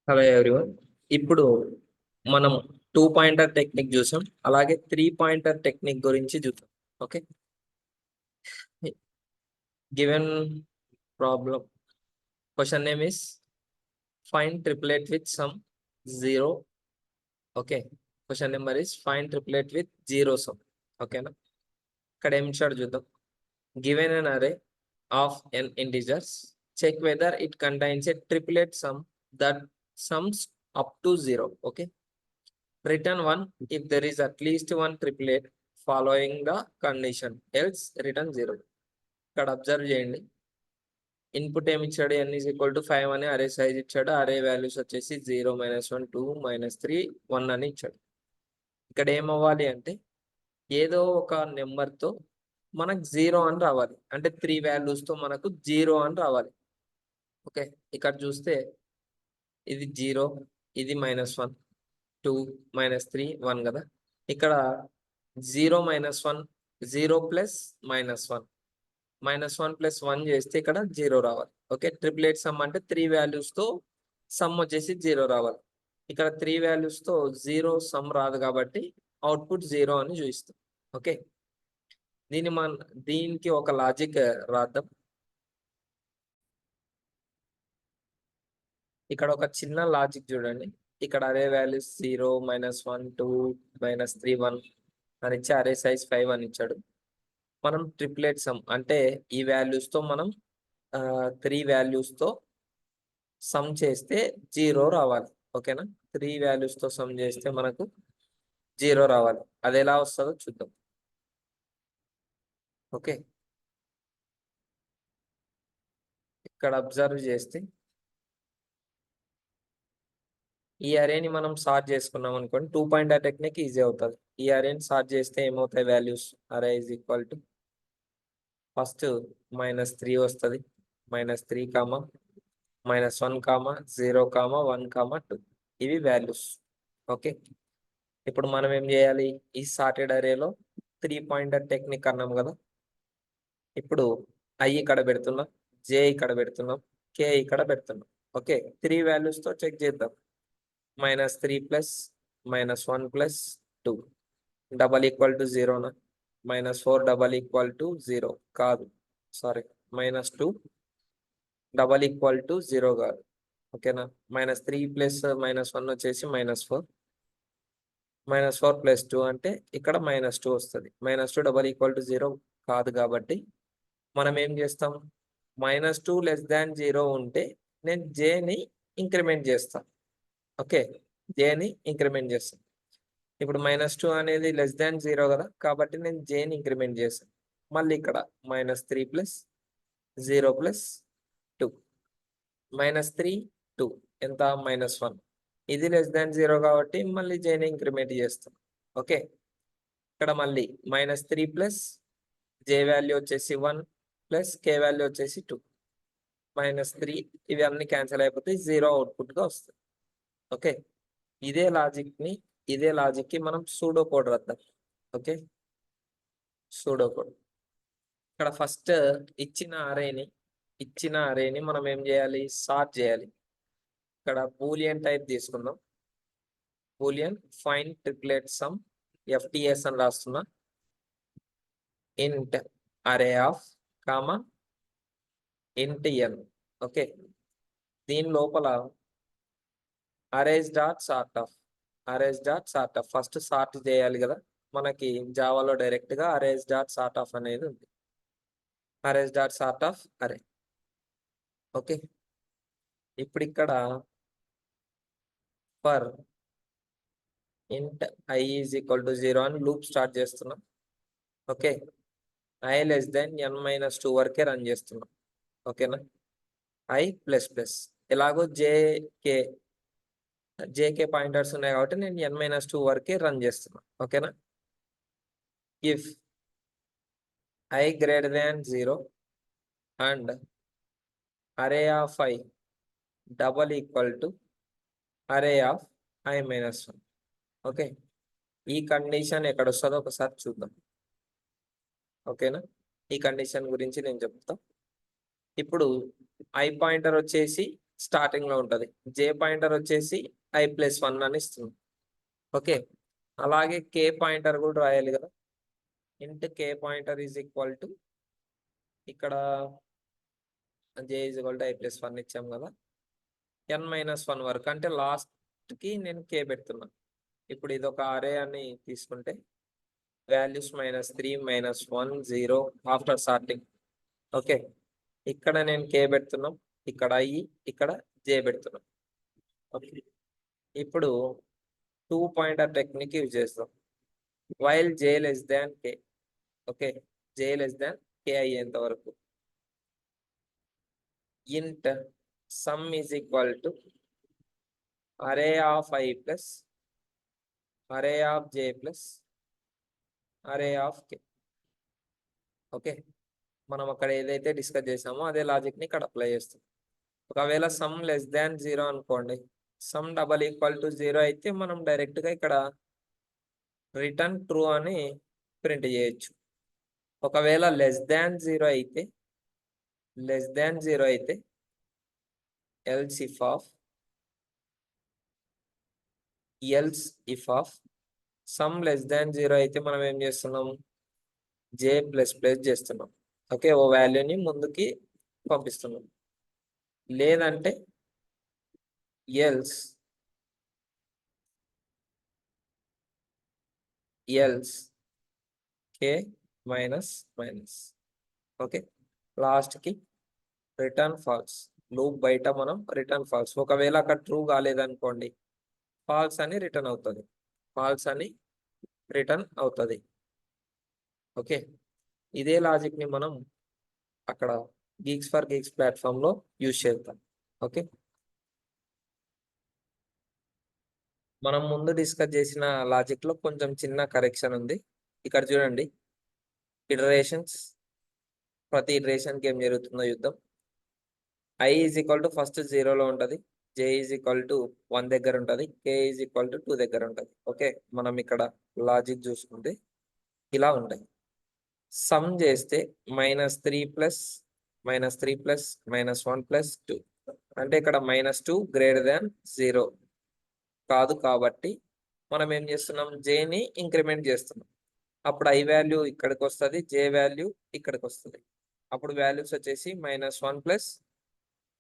Hello everyone. ఇప్పుడు మనం 2 pointer technique చూసాం, అలాగే 3 పాయింటర్ టెక్నిక్ గురించి చూసాం. Okay, given problem question name is find triplet with some 0. Okay, question number is find triplet with 0 some. ఓకేనా, ఇక్కడ ఏం ఇచ్చాడు చూద్దాం. Given an array of n integers, check whether it contains a triplet sum that sums up to 0. Okay, return 1 if there is at least one triplet following the condition, else return 0. ఇక్కడ observe చేయండి, input ఏమి ఇచ్చాడు, n is equal to 5 అని అరే size ఇచ్చాడు. అరే values వచ్చేసి 0, -1, 2, -3, 1 అని ఇచ్చాడు. ఇక్కడ ఏమవ్వాలి అంటే ఏదో ఒక నెంబర్తో మనకు 0 అని రావాలి, అంటే 3 వాల్యూస్తో మనకు 0 అని రావాలి. ఓకే, ఇక్కడ చూస్తే ఇది 0, ఇది -1, 2, -3, 1 కదా. ఇక్కడ 0 -1, 0 ప్లస్ -1, -1 ప్లస్ 1 చేస్తే ఇక్కడ 0 రావాలి. ఓకే, ట్రిప్లెట్ సమ్ అంటే 3 వాల్యూస్తో సమ్ వచ్చేసి 0 రావాలి. ఇక్కడ 3 వాల్యూస్తో 0 సమ్ రాదు కాబట్టి అవుట్పుట్ 0 అని చూపిస్తాం. ఓకే, దీనికి ఒక లాజిక్ రాద్దాం. ఇక్కడ ఒక చిన్న లాజిక్ చూడండి. ఇక్కడ అరే వాల్యూస్ 0, -1, 2, -3, 1 అని ఇచ్చి అరే సైజ్ 5 అని ఇచ్చాడు. మనం ట్రిప్లెట్ సమ్ అంటే ఈ వాల్యూస్తో మనం 3 వాల్యూస్తో సమ్ చేస్తే 0 రావాలి. ఓకేనా, 3 వాల్యూస్తో సమ్ చేస్తే మనకు 0 రావాలి. అది ఎలా వస్తుందో చూద్దాం. ఓకే, ఇక్కడ అబ్జర్వ్ చేస్తే ఈ అరేని మనం సార్ట్ చేసుకున్నాం అనుకోండి, 2 పాయింటర్ టెక్నిక్ ఈజీ అవుతుంది. ఈ అరేని సార్ట్ చేస్తే ఏమవుతాయి వాల్యూస్, అరే ఈజ్ ఈక్వల్ టు ఫస్ట్ -3 వస్తుంది, -3, -1, 0, 1, 2 ఇవి వాల్యూస్. ఓకే, ఇప్పుడు మనం ఏం చేయాలి, ఈ సార్టెడ్ అరేలో 3 పాయింటర్ టెక్నిక్ అన్నాం కదా. ఇప్పుడు i ఇక్కడ పెడుతున్నాం, j ఇక్కడ పెడుతున్నాం, k ఇక్కడ పెడుతున్నాం. ఓకే, 3 వాల్యూస్తో చెక్ చేద్దాం. -3 ప్లస్ -1 ప్లస్ 2 = 0నా? -4 = 0 కాదు, సారీ, -2 = 0 కాదు. ఓకేనా, -3 ప్లస్ -1 వచ్చేసి -4, -4 ప్లస్ 2 అంటే ఇక్కడ -2 వస్తుంది. -2 = 0 కాదు కాబట్టి మనం ఏం చేస్తాం, -2 <0 ఉంటే నేను జేని ఇంక్రిమెంట్ చేస్తాను. ఓకే, జేని ఇంక్రిమెంట్ చేస్తాను. ఇప్పుడు -2 అనేది <0 కదా, కాబట్టి నేను జేని ఇంక్రిమెంట్ చేస్తాను. మళ్ళీ ఇక్కడ -3 ప్లస్ 0 ప్లస్ 2, -3, 2 ఎంత, -1. ఇది <0 కాబట్టి మళ్ళీ జేని ఇంక్రిమెంట్ చేస్తాం. ఓకే, ఇక్కడ మళ్ళీ -3 ప్లస్ జే వాల్యూ వచ్చేసి 1 ప్లస్ కే వాల్యూ వచ్చేసి 2, -3 ఇవి అన్ని క్యాన్సిల్ అయిపోతే 0 అవుట్పుట్గా వస్తుంది. ఓకే, ఇదే లాజిక్కి మనం సూడో కోడ్ రాద్దాం. Okay, pseudo code. ఇక్కడ ఫస్ట్ ఇచ్చిన అరేని మనం ఏం చేయాలి, సార్ట్ చేయాలి. ఇక్కడ బూలియన్ టైప్ తీసుకుందాం. Boolean find triplet some FTS అని రాస్తున్నా. ఇంట్ అరే ఆఫ్ ఇంట్ n. ఓకే, దీని లోపల arrays dot sort of first sort చేయాలి కదా. మనకి జావాలో డైరెక్ట్గా అరేస్ డాట్ సార్ట్ ఆఫ్ అనేది ఉంది. అరేస్ డాట్ సార్ట్ ఆఫ్ అరే. ఓకే, ఇప్పుడు ఇక్కడ ఫర్ ఇంట్ i ఈజ్ ఈక్వల్ టు 0 అని లూప్ స్టార్ట్ చేస్తున్నాం. ఓకే, i n-2 వరకే రన్ చేస్తున్నాం. ఓకేనా, i ++. ఎలాగో జేకే పాయింటర్స్ ఉన్నాయి కాబట్టి నేను n-2 వరకే రన్ చేస్తున్నా. ఓకేనా, ఇఫ్ i < 0 అండ్ అరే ఆఫ్ i = అరే ఆఫ్ i - 1. ఓకే, ఈ కండిషన్ ఎక్కడ వస్తుందో ఒకసారి చూద్దాం. ఓకేనా, ఈ కండిషన్ గురించి నేను చెప్తా. ఇప్పుడు i పాయింటర్ వచ్చేసి స్టార్టింగ్ లో ఉంటది. జే పాయింటర్ వచ్చేసి i+1 అని ఇస్తుంది. ఓకే, అలాగే కే పాయింటర్ కూడా రాయాలి కదా. ఇంట్ కే పాయింటర్ ఈజ్ ఈక్వల్ టు ఇక్కడ j is equal to i+1 ఇచ్చాం కదా, n-1 వరకు అంటే లాస్ట్ కి నేను కే పెడుతున్నా. ఇప్పుడు ఇది ఒక అరే అని తీసుకుంటే వాల్యూస్ -3 -1 0 ఆఫ్టర్ సార్టింగ్. ఓకే, ఇక్కడ నేను కే పెడుతున్నాం, ఇక్కడ i, ఇక్కడ j పెడుతున్నాం. ఓకే, ఇప్పుడు 2 పాయింటర్ టెక్నిక్ యూజ్ చేస్తాం. While j less than k. Okay, j less than k అయ్యేంత వరకు int sum is equal to array of i plus array of j plus array of k. Okay, మనం అక్కడ ఏదైతే discuss చేసామో అదే logic ని ఇక్కడ అప్లై చేస్తాం. ఒకవేళ సమ్ లెస్ దాన్ 0 అనుకోండి, సమ్ డబల్ ఈక్వల్ టు 0 అయితే మనం డైరెక్ట్ గా ఇక్కడ రిటర్న్ ట్రూ అని ప్రింట్ చేయొచ్చు. ఒకవేళ లెస్ దాన్ 0 అయితే else if of some less than 0 అయితే మనం ఏం చేస్తున్నాం, j++ చేస్తున్నాం. ఓకే, ఓ వాల్యూని ముందుకి పంపిస్తున్నాం. లేదంటే else k minus. Okay, last కి రిటర్న్ ఫాల్స్. లూప్ బయట మనం రిటర్న్ ఫాల్స్. ఒకవేళ అక్కడ ట్రూ కాలేదనుకోండి, ఫాల్స్ అని రిటర్న్ అవుతుంది. ఓకే, ఇదే లాజిక్ ని మనం అక్కడ గీక్స్ ఫర్ గీక్స్ ప్లాట్ఫామ్ లో యూజ్ చేద్దాం. ఓకే, మనం ముందు డిస్కస్ చేసిన లాజిక్ లో కొంచెం చిన్న కరెక్షన్ ఉంది. ఇక్కడ చూడండి, ఇటరేషన్స్, ప్రతి ఇటరేషన్ కి ఏం జరుగుతుందో యుద్ధం. i is equal to first 0లో ఉంటది, j ఈజ్ ఈక్వల్ టు 1 దగ్గర ఉంటది, k ఈజ్ ఈక్వల్ టు 2 దగ్గర ఉంటది. ఓకే, మనం ఇక్కడ లాజిక్ చూసుకుంటే ఇలా ఉంటాయి. సమ్ చేస్తే -3 ప్లస్ -1 ప్లస్ 2 అంటే ఇక్కడ -2 గ్రేటర్ దాన్ 0 కాదు. కాబట్టి మనం ఏం చేస్తున్నాం, j ని ఇంక్రిమెంట్ చేస్తున్నాం. అప్పుడు i వాల్యూ ఇక్కడికి వస్తుంది, j వాల్యూ ఇక్కడికి వస్తుంది. అప్పుడు వాల్యూస్ వచ్చేసి -1 ప్లస్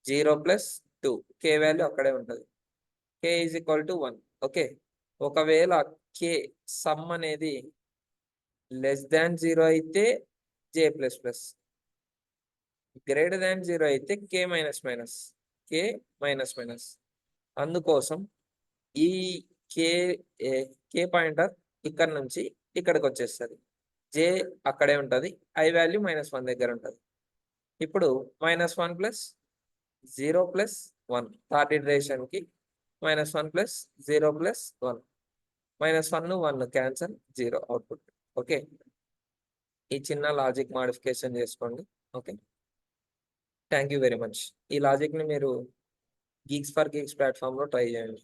0 ప్లస్ 2, k వాల్యూ అక్కడే ఉంటుంది. k is equal to 1. Okay, ఒకవేళ k సమ్ అనేది లెస్ దాన్ 0 అయితే j++, గ్రేటర్ దాన్ 0 అయితే k మైనస్. అందుకోసం ఈ k పాయింటర్ ఇక్కడ నుంచి ఇక్కడికి వచ్చేస్తుంది, j అక్కడే ఉంటుంది, i వాల్యూ -1 దగ్గర ఉంటుంది. ఇప్పుడు -1 ప్లస్ 0 ప్లస్ 1 థర్డ్ ఇటరేషన్ కి -1 plus 0 plus 1 -1 cancel 0 output. Okay, ఈ చిన్న లాజిక్ మాడిఫికేషన్ చేసుకోండి. Okay, thank you very much. ఈ లాజిక్ ని మీరు గీక్స్ ఫర్ గీక్స్ ప్లాట్ఫామ్ లో ట్రై చేయండి.